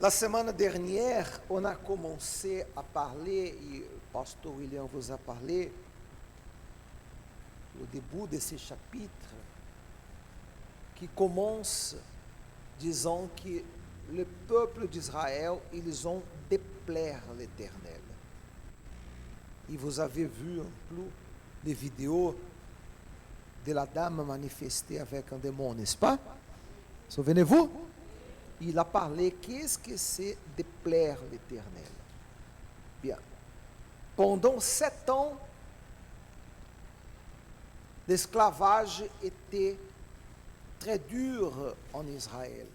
La semaine dernière, on a commencé à parler, et le pasteur William vous a parlé, au début de ce chapitre, qui commence disant que le peuple d'Israël, ils ont déplaire l'Éternel. Et vous avez vu un peu des vidéos de la dame manifestée avec un démon, n'est-ce pas? Souvenez-vous? Il a parlé, qu'est-ce que c'est déplaire l'Éternel? Bien. Pendant 7 ans, l'esclavage était très dur en Israël.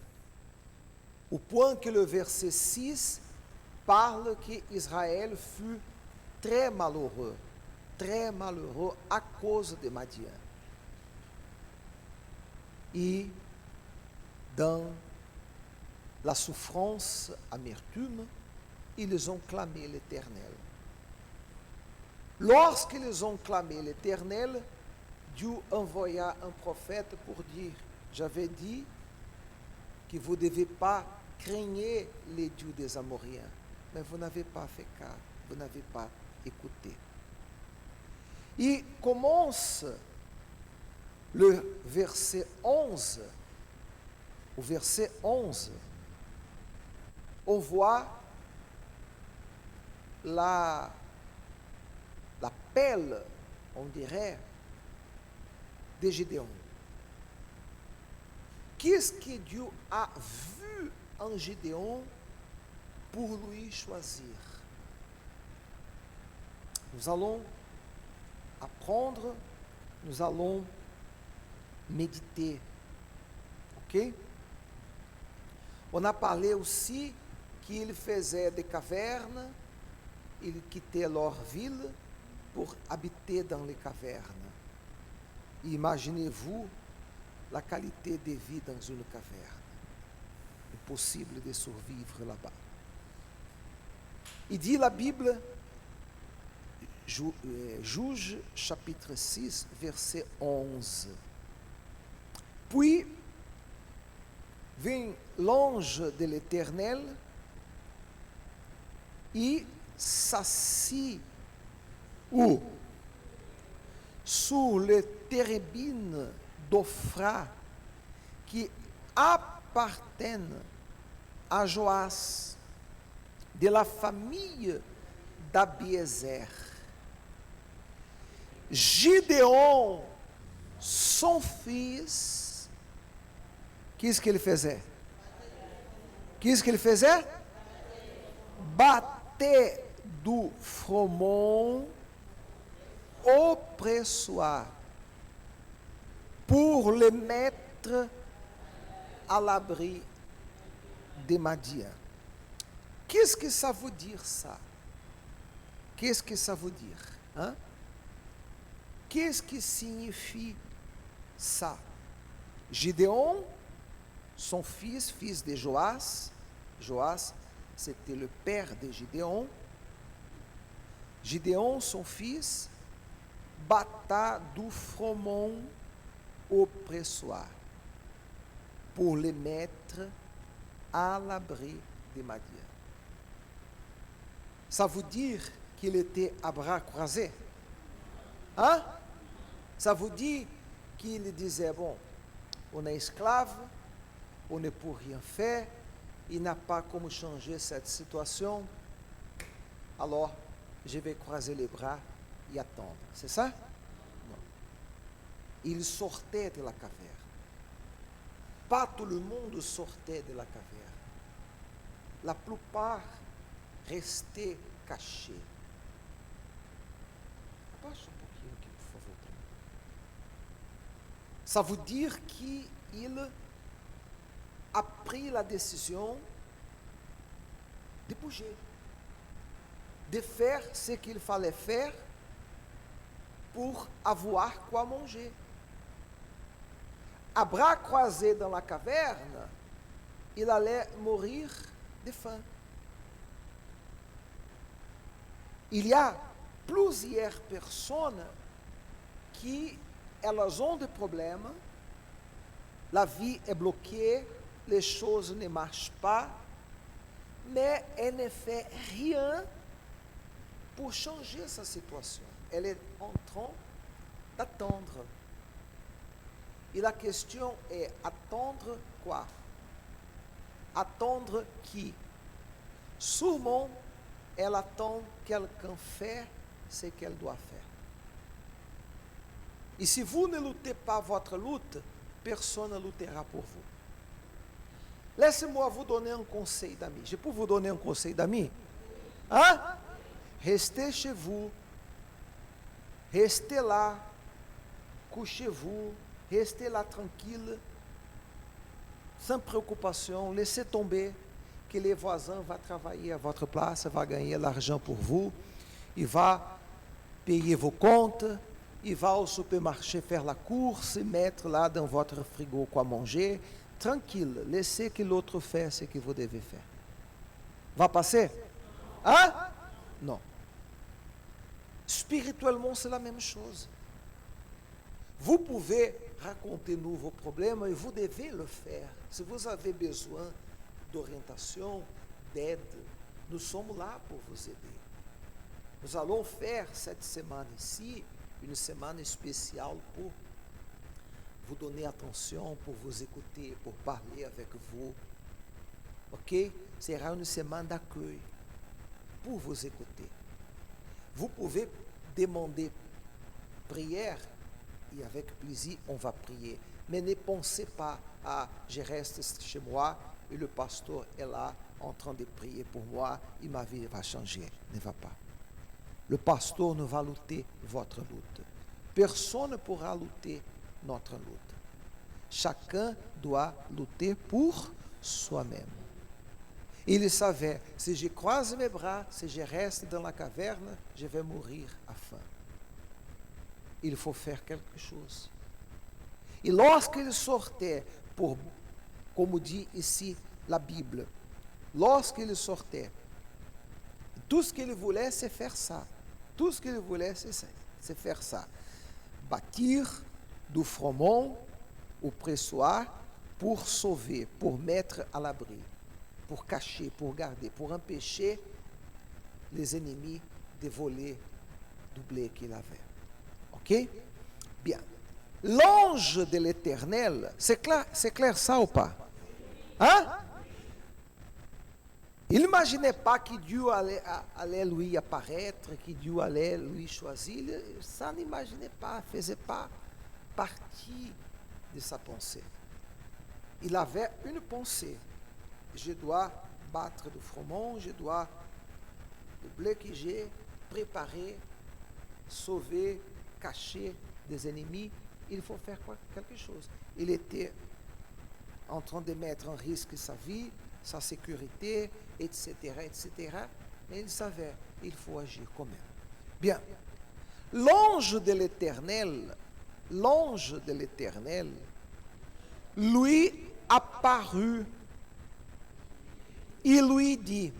Au point que le verset 6 parle qu'Israël fut très malheureux à cause de Madian. Et dans la souffrance, amertume, ils ont clamé l'Éternel. Lorsqu'ils ont clamé l'Éternel, Dieu envoya un prophète pour dire, j'avais dit que vous ne devez pas craigner les dieux des Amoriens, mais vous n'avez pas fait cas, vous n'avez pas écouté. Et commence le verset 11, au verset 11, on voit l'appel, on dirait, de Gédéon. Qu'est-ce que Dieu a vu en Gédéon pour lui choisir? Nous allons apprendre, nous allons méditer. Ok? On a parlé aussi qu'il faisait des cavernes, il quittait leur ville pour habiter dans les cavernes. Imaginez-vous la qualité de vie dans une caverne. Impossible de survivre là-bas. Il dit la Bible, Juge chapitre 6, verset 11. Puis vint l'ange de l'Éternel et s'assit où? Sous les térébines d'Ophra qui appartiennent à Joas, de la famille d'Abiézer. Gédéon, son fils, qu'est-ce qu'il faisait? Qu'est-ce qu'il faisait? Battait du froment au pressoir pour le mettre à l'abri des Madian. Qu'est-ce que ça veut dire ça? Qu'est-ce que ça veut dire? Hein? Qu'est-ce que signifie ça? Gédéon, son fils de Joas, Joas c'était le père de Gédéon. Gédéon, son fils, batta du froment au pressoir pour les mettre à l'abri des Madian. Ça veut dire qu'il était à bras croisés. Hein? Ça veut dire qu'il disait, bon, on est esclave, on ne peut rien faire, il n'a pas comment changer cette situation, alors je vais croiser les bras et attendre. C'est ça? Non. Il sortait de la caverne. Pas tout le monde sortait de la caverne. La plupart restaient cachés. Abaixa um pouquinho aqui, por favor. Ça veut dire qu'il a pris la décision de bouger, de faire ce qu'il fallait faire pour avoir quoi manger. À bras croisés dans la caverne, il allait mourir de faim. Il y a plusieurs personnes qui elas ont des problèmes, la vie est bloquée, les choses ne marchent pas, mais elle ne fait rien pour changer sa situation. Elle est en train d'attendre. Et la question est, attendre quoi? Attendre qui? Sûrement, elle attend quelqu'un faire ce qu'elle doit faire. Et si vous ne luttez pas votre lutte, personne ne luttera pour vous. Laissez-moi vous donner un conseil d'ami. Je peux vous donner un conseil d'ami? Hein? Restez chez vous. Restez là. Couchez-vous. Restez là tranquille. Sans préoccupation. Laissez tomber que les voisins vont travailler à votre place, vont gagner l'argent pour vous. Il va payer vos comptes. Il va au supermarché faire la course, mettre là dans votre frigo quoi manger. Tranquille, laissez que l'autre fasse ce que vous devez faire. Va passer? Hein? Non. Spirituellement, c'est la même chose. Vous pouvez raconter-nous vos problèmes et vous devez le faire. Si vous avez besoin d'orientation, d'aide, nous sommes là pour vous aider. Nous allons faire cette semaine ici, une semaine spéciale pour vous donner attention, pour vous écouter, pour parler avec vous. Ok? Sera une semaine d'accueil pour vous écouter. Vous pouvez demander prière et avec plaisir, on va prier. Mais ne pensez pas à je reste chez moi et le pasteur est là en train de prier pour moi et ma vie va changer. Ne va pas. Le pasteur ne va lutter votre lutte. Personne ne pourra lutter notre lutte. Chacun doit lutter pour soi-même. Il savait, si je croise mes bras, si je reste dans la caverne, je vais mourir à faim. Il faut faire quelque chose. Et lorsqu'il sortait, comme dit ici la Bible, lorsqu'il sortait, tout ce qu'il voulait, c'est faire ça. Tout ce qu'il voulait, c'est faire ça. Bâtir du froment au pressoir pour sauver, pour mettre à l'abri, pour cacher, pour garder, pour empêcher les ennemis de voler du blé qu'il avait. Ok? Bien. L'ange de l'Éternel, c'est clair ça ou pas? Hein? Il n'imaginait pas que Dieu allait lui apparaître, que Dieu allait lui choisir. Ça n'imaginait pas, ne faisait pas partie de sa pensée. Il avait une pensée. Je dois battre du froment, je dois le blé que j'ai préparé, sauver, cacher des ennemis. Il faut faire quelque chose. Il était en train de mettre en risque sa vie, sa sécurité, etc., etc. Mais il savait, il faut agir quand même. Bien. L'ange de l'Éternel, lui apparut. Il lui dit,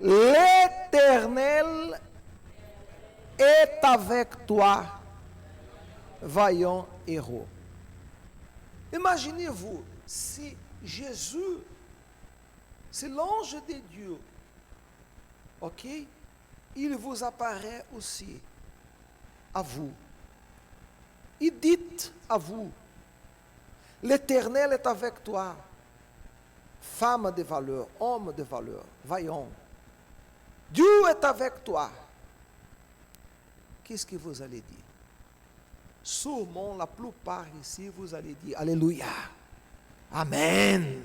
l'Éternel est avec toi, vaillant héros. Imaginez-vous, si Jésus, c'est l'ange de Dieu, ok? Il vous apparaît aussi à vous. Il dit à vous, l'Éternel est avec toi, femme de valeur, homme de valeur, vaillant. Dieu est avec toi. Qu'est-ce que vous allez dire? Sûrement, la plupart ici, vous allez dire Alléluia, Amen.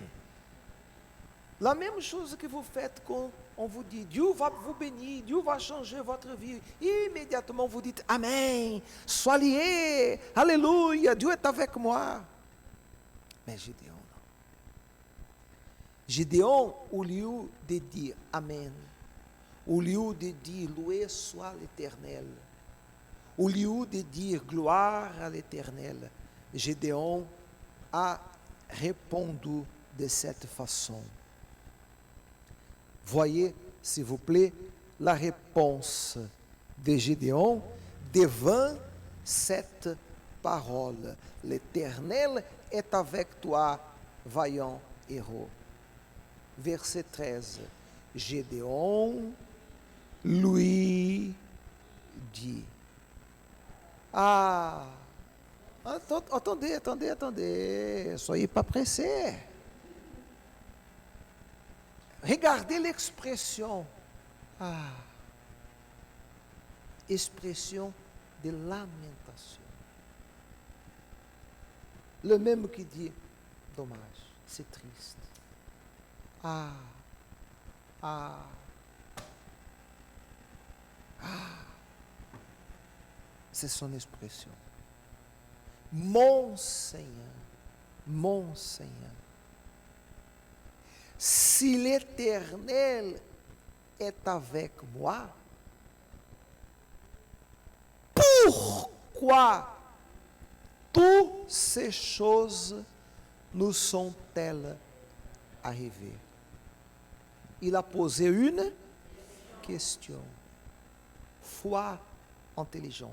La même chose que vous faites quand on vous dit Dieu va vous bénir, Dieu va changer votre vie. Immédiatement, vous dites Amen, sois lié, Alléluia, Dieu est avec moi. Mais Gédéon, non. Gédéon, au lieu de dire Amen, au lieu de dire loué soit l'Éternel, au lieu de dire gloire à l'Éternel, Gédéon a répondu de cette façon. Voyez, s'il vous plaît, la réponse de Gédéon devant cette parole. L'Éternel est avec toi, vaillant héros. verset 13. Gédéon lui dit. Ah, attendez, soyez pas pressés. Regardez l'expression. Ah, expression de lamentation. Le même qui dit, dommage, c'est triste. Ah, ah, ah. C'est son expression. Mon Seigneur, si l'Éternel est avec moi, pourquoi toutes ces choses nous sont-elles arrivées? Il a posé une question. Foi intelligente.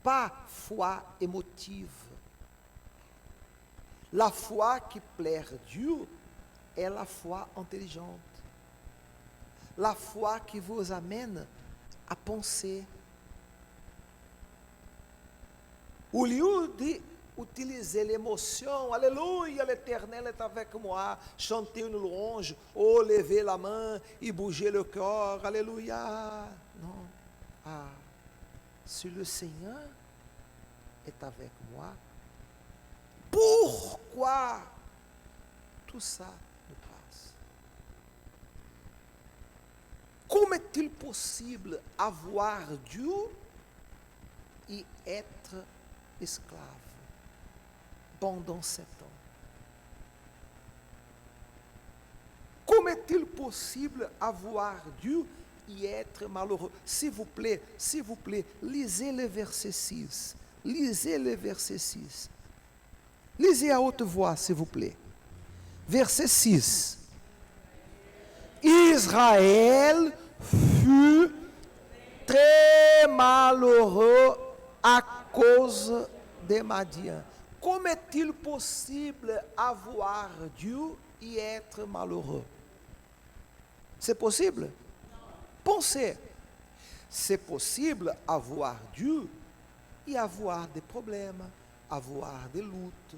Pas foi émotive. La foi qui plaît à Dieu est la foi intelligente. La foi qui vous amène à penser. Au lieu d'utiliser l'émotion, alléluia, l'Éternel est avec moi, chanter une louange, oh, lever la main et bouger le corps, alléluia. Non. Ah, si le Seigneur est avec moi, pourquoi tout ça me passe? Comment est-il possible avoir Dieu et être esclave pendant 7 ans? Comment est-il possible avoir Dieu et être malheureux? S'il vous plaît, lisez le verset 6. Lisez le verset 6. Lisez à haute voix, s'il vous plaît. Verset 6. Israël fut très malheureux à cause des Madians. Comment est-il possible avoir Dieu et être malheureux? C'est possible? Pensez. C'est possible avoir Dieu et avoir des problèmes, avoir des luttes,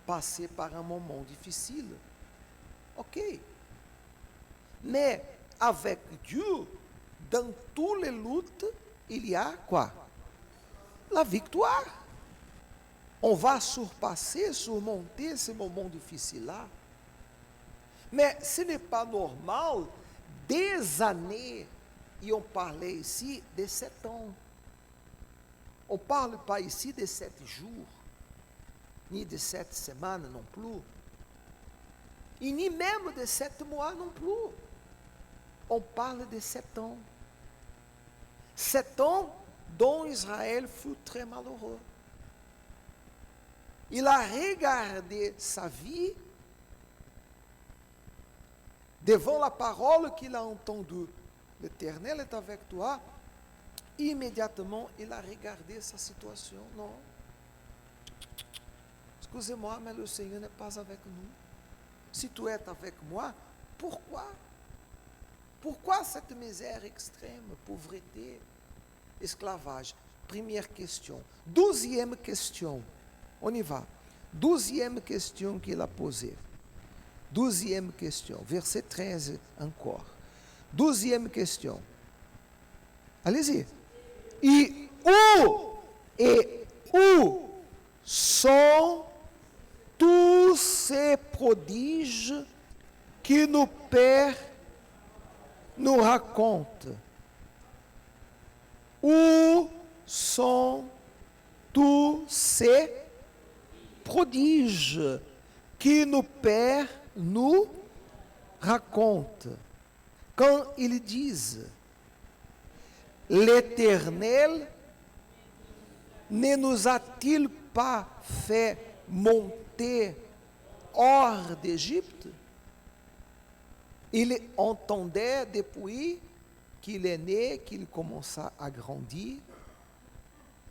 passer par un moment difficile. Ok. Mais avec Dieu, dans toutes les luttes, il y a quoi? La victoire. On va surmonter ces moments difficiles-là. Mais ce n'est pas normal, des années, et on parlait ici de 7 ans. On ne parle pas ici de 7 jours, ni de 7 semaines non plus, et ni même de 7 mois non plus. On parle de 7 ans. 7 ans dont Israël fut très malheureux. Il a regardé sa vie devant la parole qu'il a entendue. L'Éternel est avec toi. Immédiatement, il a regardé sa situation. Non. Excusez-moi, mais le Seigneur n'est pas avec nous. Si tu es avec moi, pourquoi? Pourquoi cette misère extrême, pauvreté, esclavage? Première question. 12e question. On y va. 12e question qu'il a posée. 12e question. Verset 13 encore. 12e question. Allez-y. Et où sont tous ces prodiges que nos pères nous racontent? Où sont tous ces prodiges que nos pères nous racontent? Quand ils disent, l'Éternel ne nous a-t-il pas fait monter hors d'Égypte? Il entendait depuis qu'il est né, qu'il commença à grandir,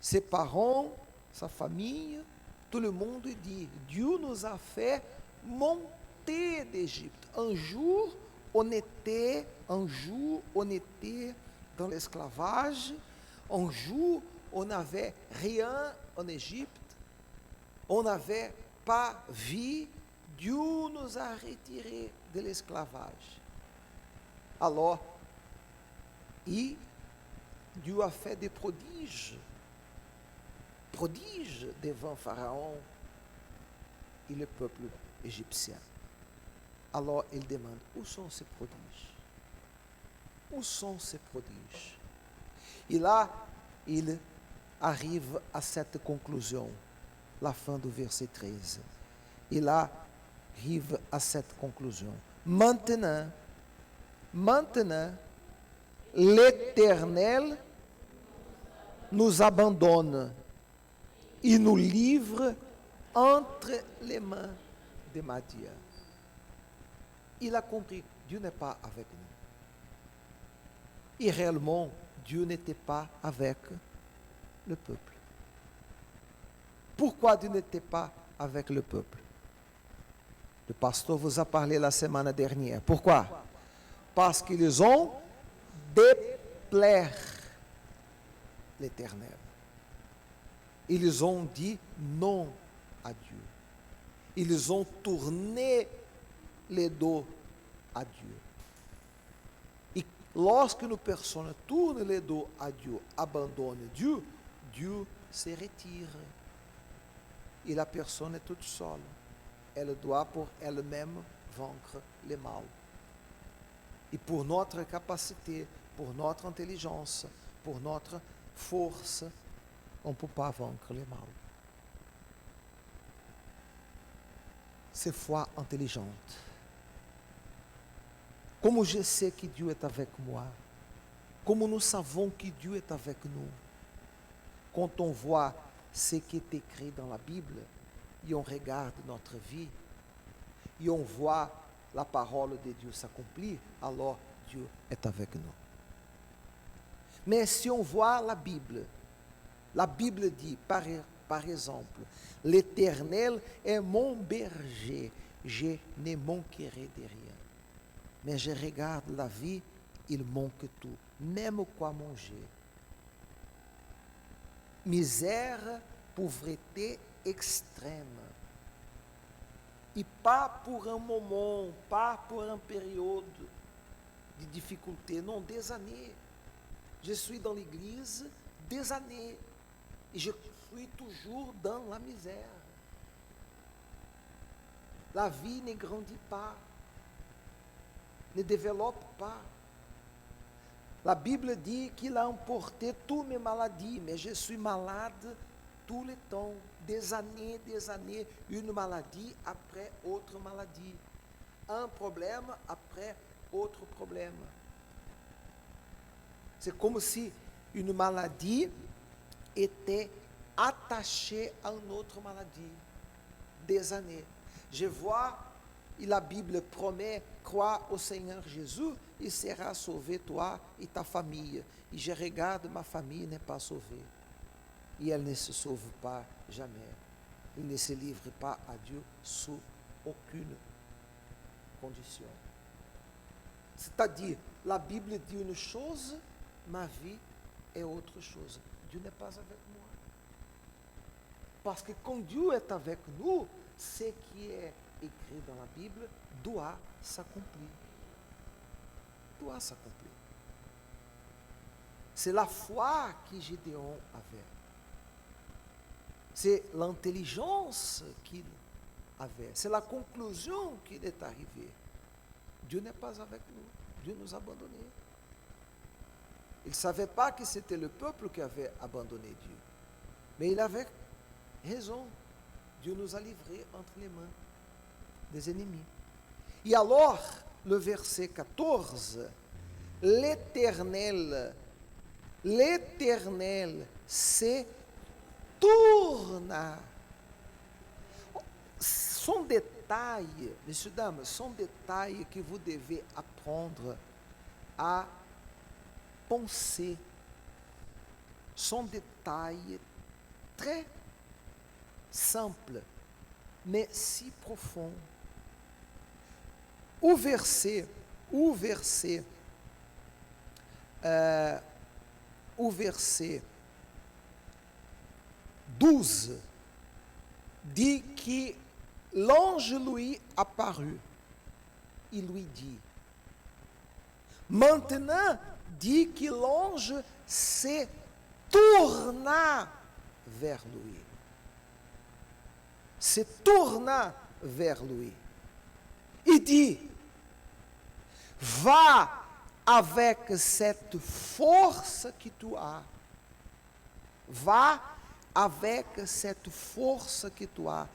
ses parents, sa famille, tout le monde dit, Dieu nous a fait monter sortez d'Égypte. Un jour, on était dans l'esclavage. Un jour, on n'avait rien en Égypte. On n'avait pas vie. Dieu nous a retirés de l'esclavage. Alors, Dieu a fait des prodiges devant Pharaon et le peuple égyptien. Alors il demande, où sont ces prodiges? Où sont ces prodiges? Et là, il arrive à cette conclusion, la fin du verset 13. Il arrive à cette conclusion. Maintenant, l'Éternel nous abandonne et nous livre entre les mains de Madian. Il a compris, Dieu n'est pas avec nous. Et réellement, Dieu n'était pas avec le peuple. Pourquoi Dieu n'était pas avec le peuple? Le pasteur vous a parlé la semaine dernière. Pourquoi? Parce qu'ils ont déplaire l'Éternel. Ils ont dit non à Dieu. Ils ont tourné les dos à Dieu. Et lorsque une personne tourne les dos à Dieu, abandonne Dieu, Dieu se retire. Et la personne est toute seule. Elle doit pour elle-même vaincre le mal. Et pour notre capacité, pour notre intelligence, pour notre force, on ne peut pas vaincre le mal. C'est foi intelligente. Como je sais que Dieu est avec moi? Como nous savons que Dieu est avec nous? Quand on voit ce qui est écrit dans la Bible, et on regarde notre vie, et on voit la parole de Dieu s'accomplir, alors Dieu est avec nous. Mais si on voit la Bible dit, par exemple, l'Éternel est mon berger, je ne manquerai de rien. Mais je regarde la vie, il manque tout, même quoi manger. Misère, pauvreté extrême. Et pas pour un moment, pas pour une période de difficulté, non, des années. Je suis dans l'église des années et je suis toujours dans la misère. La vie ne grandit pas, ne développe pas. La Bible dit qu'il a emporté toutes mes maladies, mais je suis malade tout le temps, des années, une maladie après autre maladie, un problème après autre problème. C'est comme si une maladie était attachée à une autre maladie, des années. Je vois, et la Bible promet, crois au Seigneur Jésus, il sera sauvé toi et ta famille. Et je regarde, ma famille n'est pas sauvée. Et elle ne se sauve pas jamais. Il ne se livre pas à Dieu sous aucune condition. C'est-à-dire, la Bible dit une chose, ma vie est autre chose. Dieu n'est pas avec moi. Parce que quand Dieu est avec nous, ce qui est écrit dans la Bible doit s'accomplir. Doit s'accomplir. C'est la foi que Gédéon avait. C'est l'intelligence qu'il avait. C'est la conclusion qu'il est arrivé. Dieu n'est pas avec nous. Dieu nous a abandonnés. Il ne savait pas que c'était le peuple qui avait abandonné Dieu. Mais il avait raison. Dieu nous a livrés entre les mains des ennemis. Et alors, le verset 14, l'Éternel se tourna. Sont détails, messieurs, dames, sont détails que vous devez apprendre à penser. Sont détails très simples, mais si profonds. o verset, o verset, o verset 12 dit que l'ange lui apparut. Il lui dit. Maintenant, dit que l'ange se tourna vers lui. Se tourna vers lui. Il dit, va avec cette force que tu as. Va avec cette force que tu as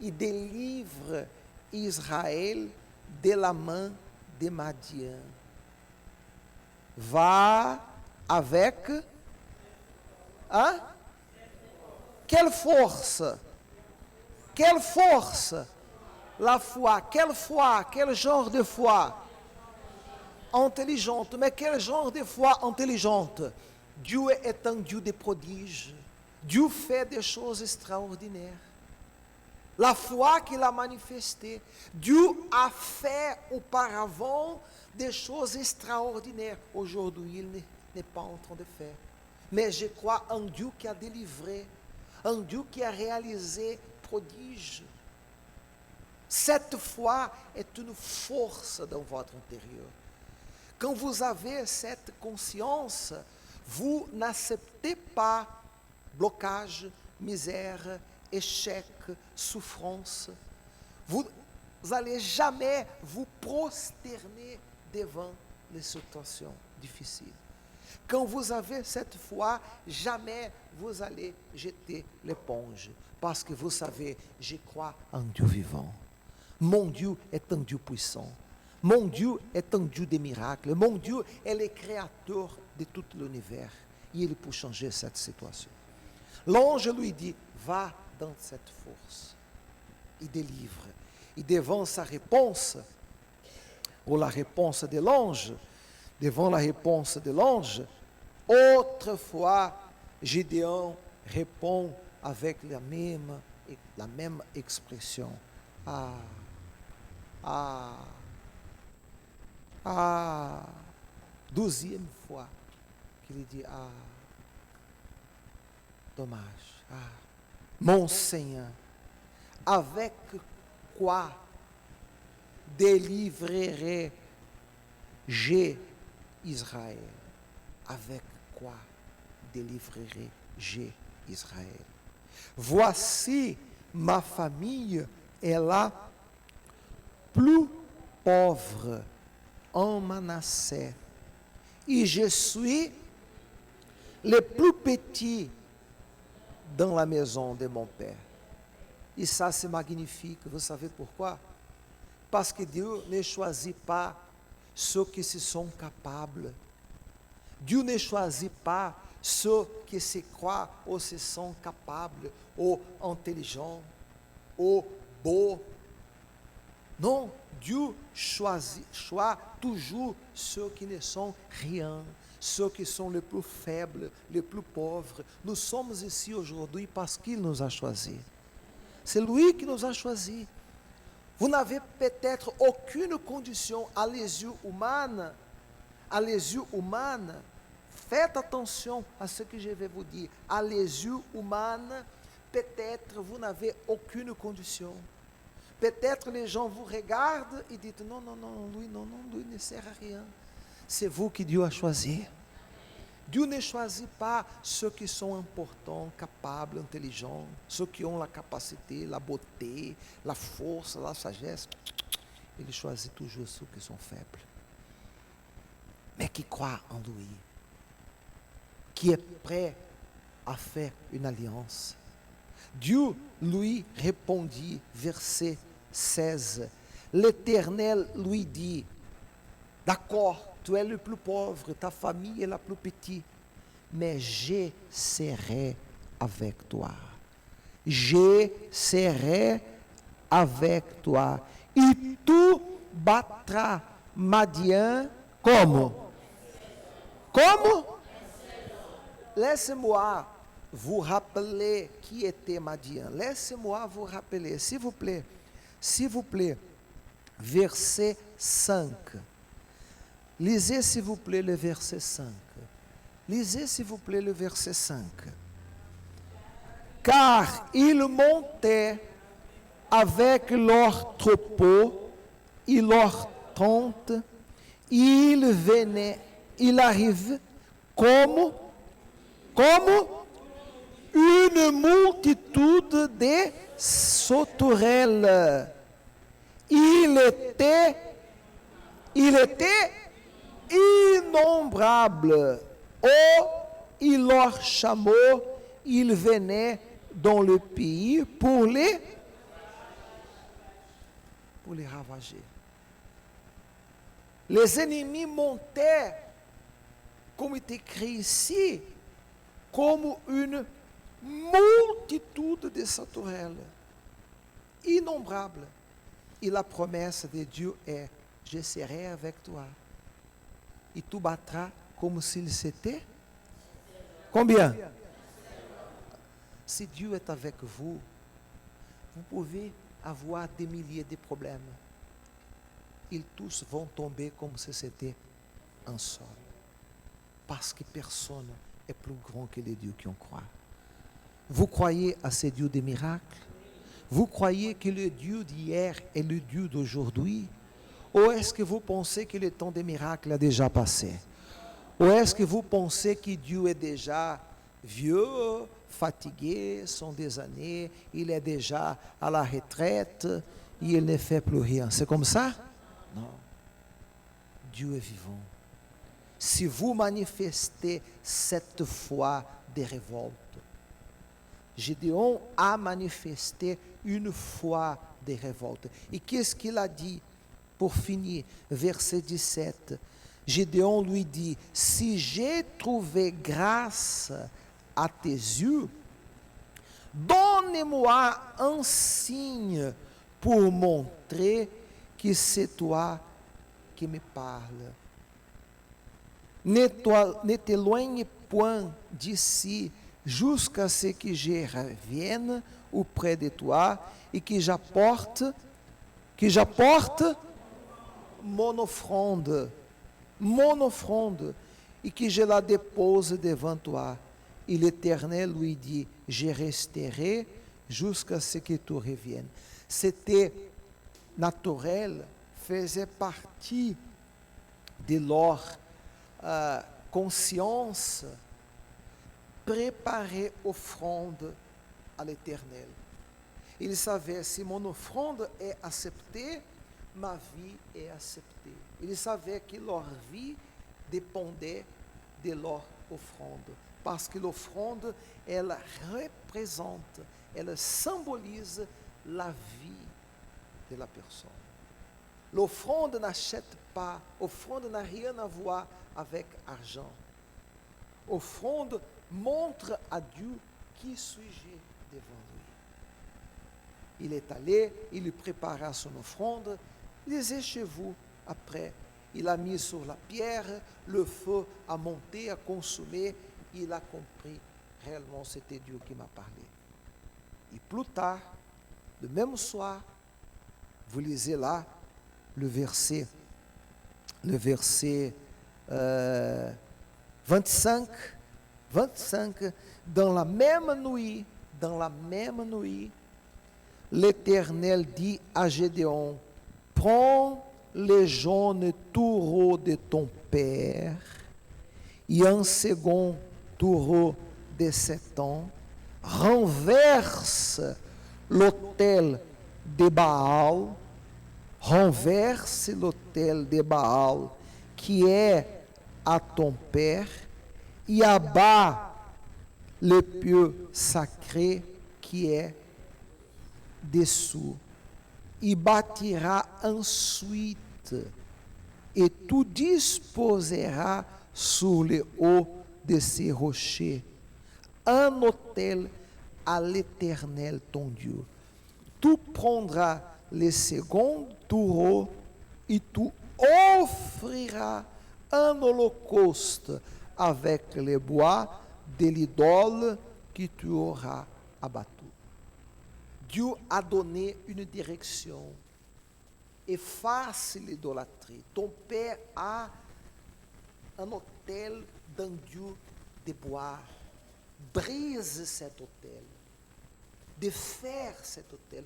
e délivre Israël de la main de Madian. Va avec... Hein? Quelle force? Quelle force? La foi. Quelle foi? Quel genre de foi? Intelligente. Mais quel genre de foi intelligente? Dieu est un Dieu de prodiges. Dieu fait des choses extraordinaires. La foi qu'il a manifestée. Dieu a fait auparavant des choses extraordinaires. Aujourd'hui, il n'est pas en train de faire. Mais je crois en Dieu qui a délivré, en Dieu qui a réalisé prodiges. Cette foi est une force dans votre intérieur. Quand vous avez cette conscience, vous n'acceptez pas blocage, misère, échec, souffrance. Vous n'allez jamais vous prosterner devant les situations difficiles. Quand vous avez cette foi, jamais vous allez jeter l'éponge. Parce que vous savez, je crois en Dieu vivant. Mon Dieu est un Dieu puissant. Mon Dieu est un Dieu des miracles. Mon Dieu est le créateur de tout l'univers. Et il peut changer cette situation. L'ange lui dit, va dans cette force. Il délivre. Et devant sa réponse, ou la réponse de l'ange, devant la réponse de l'ange, autrefois, Gédéon répond avec la même expression. Douzième fois qu'il dit, dommage. Mon Seigneur, avec quoi délivrerai-je Israël? Avec quoi délivrerai-je Israël? Voici ma famille est la plus pauvre en Manassé, et je suis le plus petit dans la maison de mon père. Et ça c'est magnifique, vous savez pourquoi? Parce que Dieu ne choisit pas ceux qui se sont capables. Dieu ne choisit pas ceux qui se croient ou se sont capables, ou intelligents, ou beaux. Non, Dieu choisit toujours ceux qui ne sont rien, ceux qui sont les plus faibles, les plus pauvres. Nous sommes ici aujourd'hui parce qu'il nous a choisis. C'est lui qui nous a choisis. Vous n'avez peut-être aucune condition à les yeux humains. À les yeux humains, faites attention à ce que je vais vous dire. À les yeux humains, peut-être vous n'avez aucune condition. Peut-être les gens vous regardent et disent non, lui ne sert à rien. C'est vous que Dieu a choisi. Dieu ne choisit pas ceux qui sont importants, capables, intelligents, ceux qui ont la capacité, la beauté, la force, la sagesse. Il choisit toujours ceux qui sont faibles, mais qui croient en lui, qui est prêt à faire une alliance. Dieu lui répondit, verset 16, l'Éternel lui dit, d'accord, tu es le plus pauvre, ta famille est la plus petite, mais je serai avec toi. Je serai avec toi. Et tu battras Madian como? Como? Laissez-moi vous rappeler qui était Madian. Laissez-moi vous rappeler, s'il vous plaît. S'il vous plaît. verset 5. Lisez s'il vous plaît le verset 5. Lisez s'il vous plaît le verset 5. Car ils montaient avec leurs troupeaux et leurs tentes, il arrive comme une multitude de sauterelles. Il était innombrable. Oh, et leurs chameaux, ils venaient dans le pays pour les ravager. Les ennemis montaient, comme il est écrit ici, comme une multitude de sauterelles, innombrables. Et la promesse de Dieu est, je serai avec toi. Et tu battras comme s'il s'était. Combien? Si Dieu est avec vous, vous pouvez avoir des milliers de problèmes. Ils tous vont tomber comme si c'était un seul. Parce que personne est plus grand que les dieux qui en croient. Vous croyez à ces dieux des miracles? Vous croyez que le Dieu d'hier est le Dieu d'aujourd'hui? Ou est-ce que vous pensez que le temps des miracles a déjà passé? Ou est-ce que vous pensez que Dieu est déjà vieux, fatigué, sont des années, il est déjà à la retraite et il ne fait plus rien? C'est comme ça? Non. Dieu est vivant. Si vous manifestez cette foi de révolte, Gédéon a manifesté une foi de révolte. Et qu'est-ce qu'il a dit pour finir? Verset 17. Gédéon lui dit, si j'ai trouvé grâce à tes yeux, donne-moi un signe pour montrer que c'est toi qui me parles. Ne t'éloigne point d'ici, jusqu'à ce que je revienne auprès de toi et que j'apporte mon offrande, et que je la dépose devant toi. Et l'Éternel lui dit, je resterai jusqu'à ce que tu reviennes. C'était naturel, faisait partie de leur conscience, préparer offrande à l'Éternel. Il savait, si mon offrande est acceptée, ma vie est acceptée. Il savait que leur vie dépendait de leur offrande. Parce que l'offrande, elle représente, elle symbolise la vie de la personne. L'offrande n'achète pas, l'offrande n'a rien à voir avec argent. L'offrande montre à Dieu qui suis-je devant lui. Il est allé, il lui prépara son offrande, il disait chez vous, après, il a mis sur la pierre, le feu a monté, a consumé, il a compris, réellement c'était Dieu qui m'a parlé. Et plus tard, le même soir, vous lisez là, le verset 25, dans la même nuit, l'Éternel dit à Gédéon, prends les jaunes taureaux de ton père et un second taureau de 7 ans, renverse l'autel de Baal, qui est à ton père, et abat le pieu sacré qui est dessous. Il bâtira ensuite, et tu disposeras sur le haut de ces rochers un autel à l'Éternel ton Dieu. Tu prendras le second taureau et tu offriras un holocauste avec les bois de l'idole que tu auras abattu. Dieu a donné une direction. efface l'idolâtrie. Ton père a un autel d'un Dieu de bois. Brise cet autel. Défaire cet autel.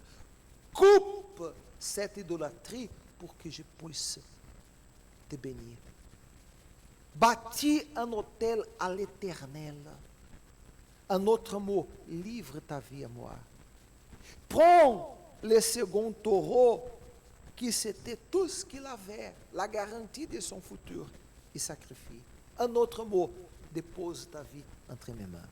Coupe cette idolâtrie pour que je puisse te bénir. Bâtis un autel à l'Éternel. Un autre mot, livre ta vie à moi. Prends le second taureau, qui c'était tout ce qu'il avait, la garantie de son futur, et sacrifie. Un autre mot, dépose ta vie entre mes mains.